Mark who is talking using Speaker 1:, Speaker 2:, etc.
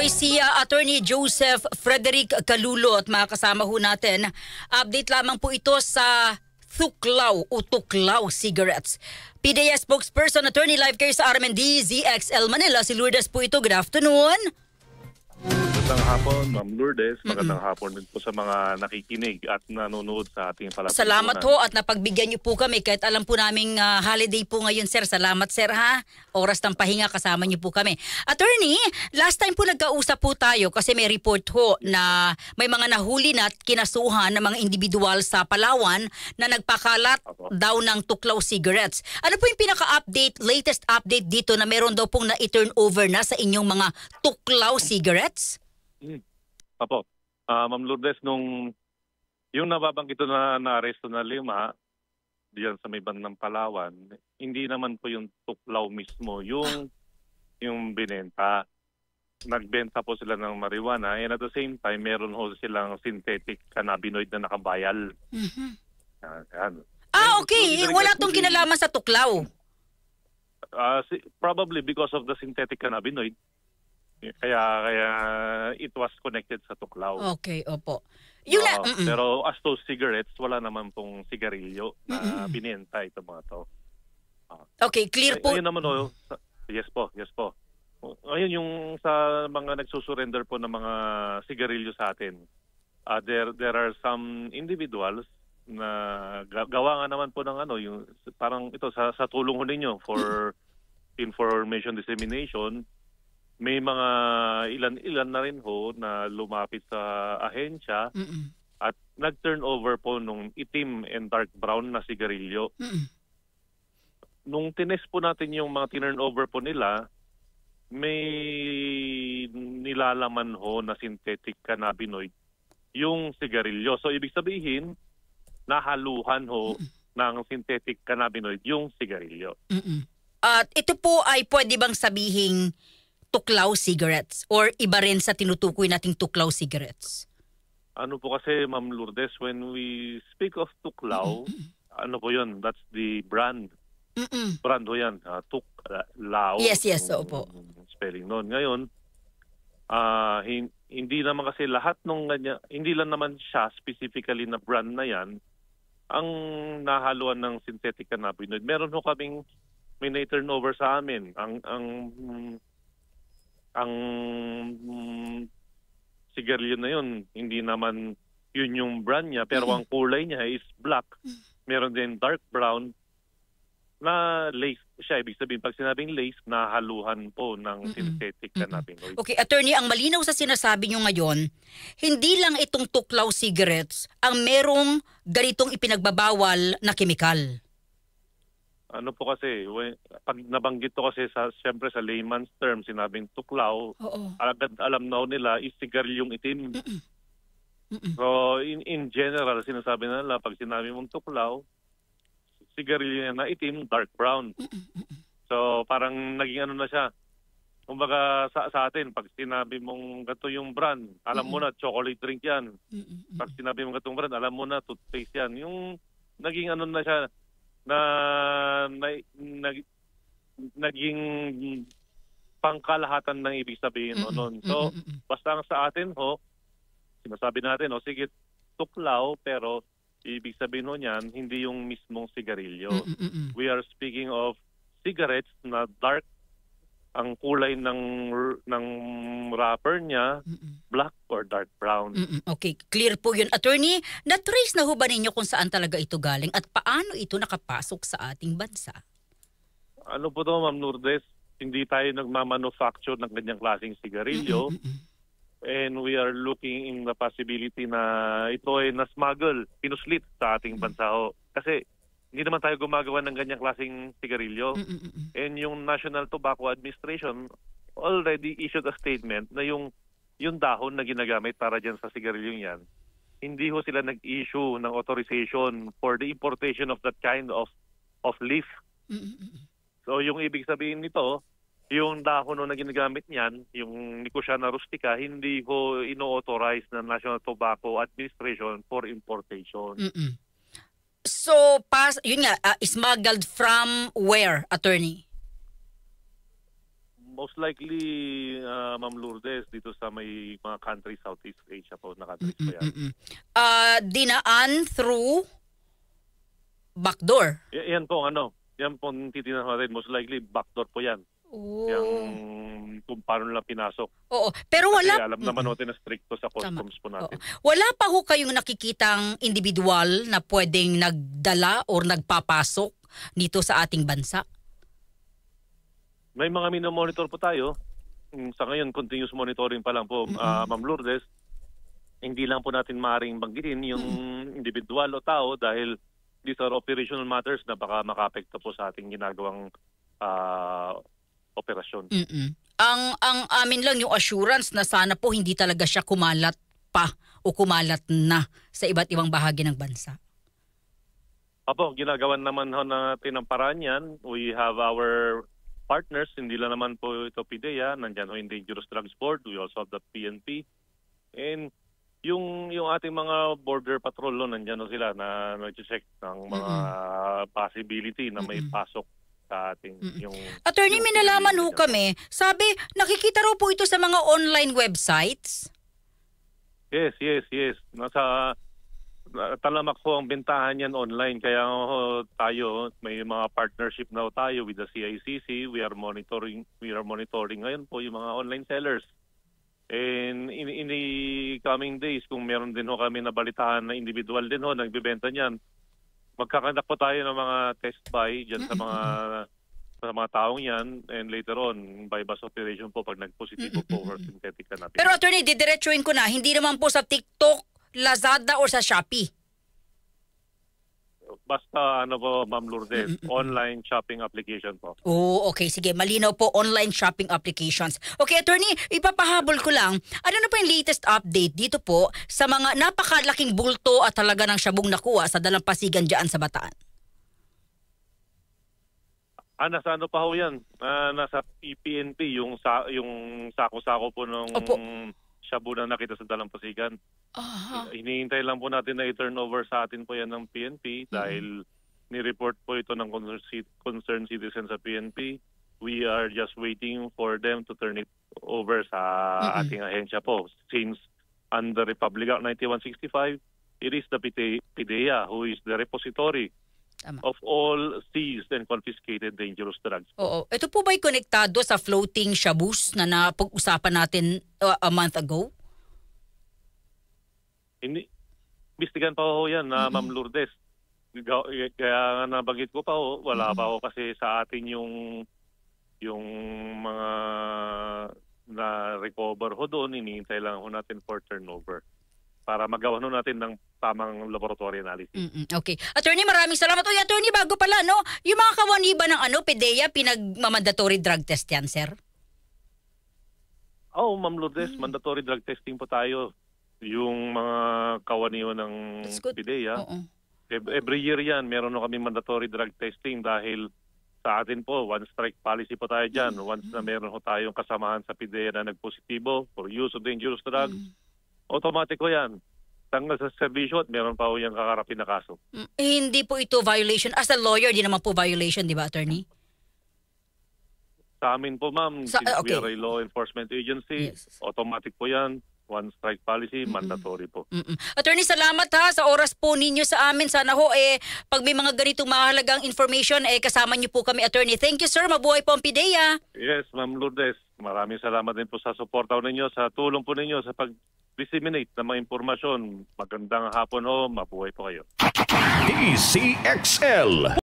Speaker 1: ay si Attorney Joseph Frederick Calulo at mga kasama ho natin. Update lamang po ito sa Tuklaw o Tuklaw cigarettes. PDEA spokesperson Attorney Life Care sa RMND ZXL Manila, si Lourdes po ito. Good afternoon.
Speaker 2: Magandang hapon, Ma'am Lourdes. Magandang hapon din po sa mga nakikinig at nanonood sa ating palatuntunan.
Speaker 1: Salamat ho at napagbigyan niyo po kami kahit alam po naming holiday po ngayon, sir. Salamat, sir, ha? Oras ng pahinga, kasama niyo po kami. Attorney, last time po nagkausap po tayo kasi may report ho na may mga nahuli na at kinasuhan ng mga individual sa Palawan na nagpakalat daw ng tuklaw cigarettes. Ano po yung pinaka-update, latest update dito na meron daw pong na-turn over na sa inyong mga tuklaw cigarettes?
Speaker 2: Apo, Ma'am Lourdes, yung nababanggit na na-aresto na 5 diyan sa may bandang Palawan, hindi naman po yung tuklaw mismo, yung binenta. Nagbenta po sila ng marijuana and at the same time, meron ho silang synthetic cannabinoid na nakabayal.
Speaker 1: Okay. Wala tong kinalaman sa tuklaw.
Speaker 2: Probably because of the synthetic cannabinoid. Kaya it was connected sa tuklaw.
Speaker 1: Okay, opo.
Speaker 2: Pero as to cigarettes, wala naman pong sigarilyo na binenta ito mga to.
Speaker 1: Okay, clear po.
Speaker 2: Ayun naman yes po. Ayun yung sa mga nagsusurrender po ng mga sigarilyo sa atin. There are some individuals na gawa nga naman po ng yung parang ito sa tulong ho ninyo for information dissemination. May mga ilan na rin ho na lumapit sa ahensya at nag-turn over po nung itim and dark brown na sigarilyo. Nung tinest po natin yung mga tinurn over po nila, may nilalaman ho na synthetic cannabinoid yung sigarilyo. So ibig sabihin, nahaluhan ho ng synthetic cannabinoid yung sigarilyo.
Speaker 1: At ito po ay pwede bang sabihing tuklaw cigarettes or iba rin sa tinutukoy nating tuklaw cigarettes?
Speaker 2: Ano po kasi, Ma'am Lourdes, when we speak of tuklaw, ano po yun? That's the brand. Brand ho yan. Tuklaw.
Speaker 1: Yes, opo.
Speaker 2: Spelling nun. Ngayon, hindi naman kasi lahat nung ganyan, hindi lang naman siya specifically na brand na yan ang nahaluan ng synthetic cannabinoid. Meron ho kaming may na-turnover sa amin. Ang sigarilyo na yun, hindi naman yun yung brand niya, pero ang kulay niya is black. Meron din dark brown na lace siya. Ibig sabihin, pag sinabing lace, nahaluhan po ng synthetic cannabinoid.
Speaker 1: Okay, attorney, ang malinaw sa sinasabi nyo ngayon, hindi lang itong tuklaw cigarettes ang merong ganitong ipinagbabawal na kemikal.
Speaker 2: Ano po kasi, pag nabanggit to kasi siyempre sa layman's term, sinabing tuklaw, agad alam na nila is sigarilyong itim. So in general, sinasabi na nila, pag sinabi mong tuklaw, sigarilyo na itim, dark brown. So parang naging na siya. Kumbaga sa atin, pag sinabi mong gato yung brand, alam mo na chocolate drink yan. Pag sinabi mong gatong brand, alam mo na toothpaste yan. Yung naging na siya, naging pangkalahatan ng ibig sabihin noon. So, basta sa atin sinasabi natin, sige, tuklaw, pero ibig sabihin niyan, hindi yung mismong sigarilyo. We are speaking of cigarettes na dark, ang kulay ng wrapper niya, black or dark brown.
Speaker 1: Okay, clear po yun. Attorney, na-trace na ho ba ninyo kung saan talaga ito galing at paano ito nakapasok sa ating bansa?
Speaker 2: Ano po to, Ma'am Lourdes? Hindi tayo nagmamanufacture ng ganyang klaseng sigarilyo. And we are looking in the possibility na ito ay na-smuggle, pinuslit sa ating bansa ho. Kasi hindi naman tayo gumagawa ng ganyang klaseng sigarilyo. And yung National Tobacco Administration already issued a statement na yung dahon na ginagamit para dyan sa sigarilyong yan, hindi ho sila nag-issue ng authorization for the importation of that kind of leaf. So yung ibig sabihin nito, yung dahon na ginagamit niyan, yung Nicotiana rustica, hindi ho ino-authorize ng National Tobacco Administration for importation.
Speaker 1: So, yun nga, smuggled from where, attorney?
Speaker 2: Most likely, Ma'am Lourdes, dito sa may mga country, Southeast Asia po, nakatrace po yan.
Speaker 1: Dinaan through backdoor.
Speaker 2: Yan po, yan po titignan natin. Most likely, backdoor po yan.
Speaker 1: Oh.
Speaker 2: Yung kung paano nila pinasok.
Speaker 1: Oo. Pero
Speaker 2: Kasi
Speaker 1: wala...
Speaker 2: alam naman natin na stricto sa customs po natin.
Speaker 1: Wala pa ho kayong nakikitang individual na pwedeng nagdala or nagpapasok dito sa ating bansa?
Speaker 2: May mga minomonitor po tayo. Sa ngayon, continuous monitoring pa lang po, Ma'am Lourdes. Hindi lang po natin maaaring banggitin yung individual o tao dahil these are operational matters na baka makapekto po sa ating ginagawang operasyon.
Speaker 1: Ang amin lang yung assurance na sana po hindi talaga siya kumalat pa o kumalat na sa iba't ibang bahagi ng bansa.
Speaker 2: Apo, ginagawan naman ho natin ang paraan yan. We have our partners, hindi lang naman po ito PIDEA, nandyan ho yung Dangerous Drugs Board, we also have the PNP. And yung ating mga border patrol, nandyan ho sila na nag-check ng mga possibility na may pasok sa ating yung...
Speaker 1: Attorney, may nalaman ho kami. Sabi, nakikita raw po ito sa mga online websites?
Speaker 2: Yes. Talamak ho ang bentahan yan online. Kaya tayo, may mga partnership na tayo with the CICC. We are monitoring ngayon po yung mga online sellers. And in the coming days, kung meron din ho kami nabalitaan na individual din ho, nagbibenta niyan, magkakandak po tayo ng mga test buy dyan sa mga taong yan, and later on, by bus operation po pag nag-positibo po or synthetic na natin.
Speaker 1: Pero attorney, didiretsuin ko na, hindi naman po sa TikTok, Lazada or sa Shopee.
Speaker 2: Basta po, Ma'am Lourdes, online shopping application po.
Speaker 1: Oh, okay. Sige, malinaw po, online shopping applications. Okay, attorney, ipapahabol ko lang. Ano na po yung latest update dito po sa mga napakalaking bulto at talaga ng syabong nakuha sa dalampasigan dyan sa Bataan?
Speaker 2: Nasa pa ho yan? Nasa PNP, yung sako-sako po ng shabu na nakita sa dalampasigan. Hinihintay lang po natin na i-turn over sa atin po yan ng PNP dahil ni-report po ito ng concerned citizen sa PNP. We are just waiting for them to turn it over sa ating ahensya po. Since under Republic Act 9165, it is the PIDEA who is the repository of all seized and confiscated dangerous drugs.
Speaker 1: Oo. Ito po ba'y konektado sa floating shabus na napag-usapan natin a month ago?
Speaker 2: Hindi. Bistigan pa ho yan, Ma'am Lourdes. Kaya nabanggit ko pa ho, wala pa ho kasi sa atin yung mga na-recover ho doon, iniintay lang ho natin for turnover para magawa ho natin ng tamang laboratory analysis.
Speaker 1: Okay. Attorney, maraming salamat. Oy, attorney, bago pala, no? Yung mga kawani ba ng PIDEA, pinag-mandatory drug test yan, sir?
Speaker 2: Ma'am Lourdes, mandatory drug testing po tayo. Yung mga kawaniyo ng PIDEA. Every year yan, meron na kami mandatory drug testing dahil sa atin po, one strike policy po tayo dyan. Once na meron ho tayong kasamahan sa PIDEA na nagpositibo for use of dangerous drugs, automatic ko yan. Tanggal sa servisyo at meron pa ho yung kakarapin na kaso.
Speaker 1: Hindi po ito violation. As a lawyer, di naman po violation, di ba, attorney?
Speaker 2: Sa amin po, ma'am, since we are a law enforcement agency, automatic po yan. One strike policy, mandatory po.
Speaker 1: Attorney, salamat ha sa oras po ninyo sa amin. Sana ho, pag may mga ganitong mahalagang information, kasama niyo po kami, attorney. Thank you, sir. Mabuhay po ang PIDEA.
Speaker 2: Yes, Ma'am Lourdes. Maraming salamat din po sa suporta ninyo, sa tulong po ninyo sa pag-disseminate ng mga impormasyon. Magandang hapon ho. Mabuhay po kayo.
Speaker 3: DCXL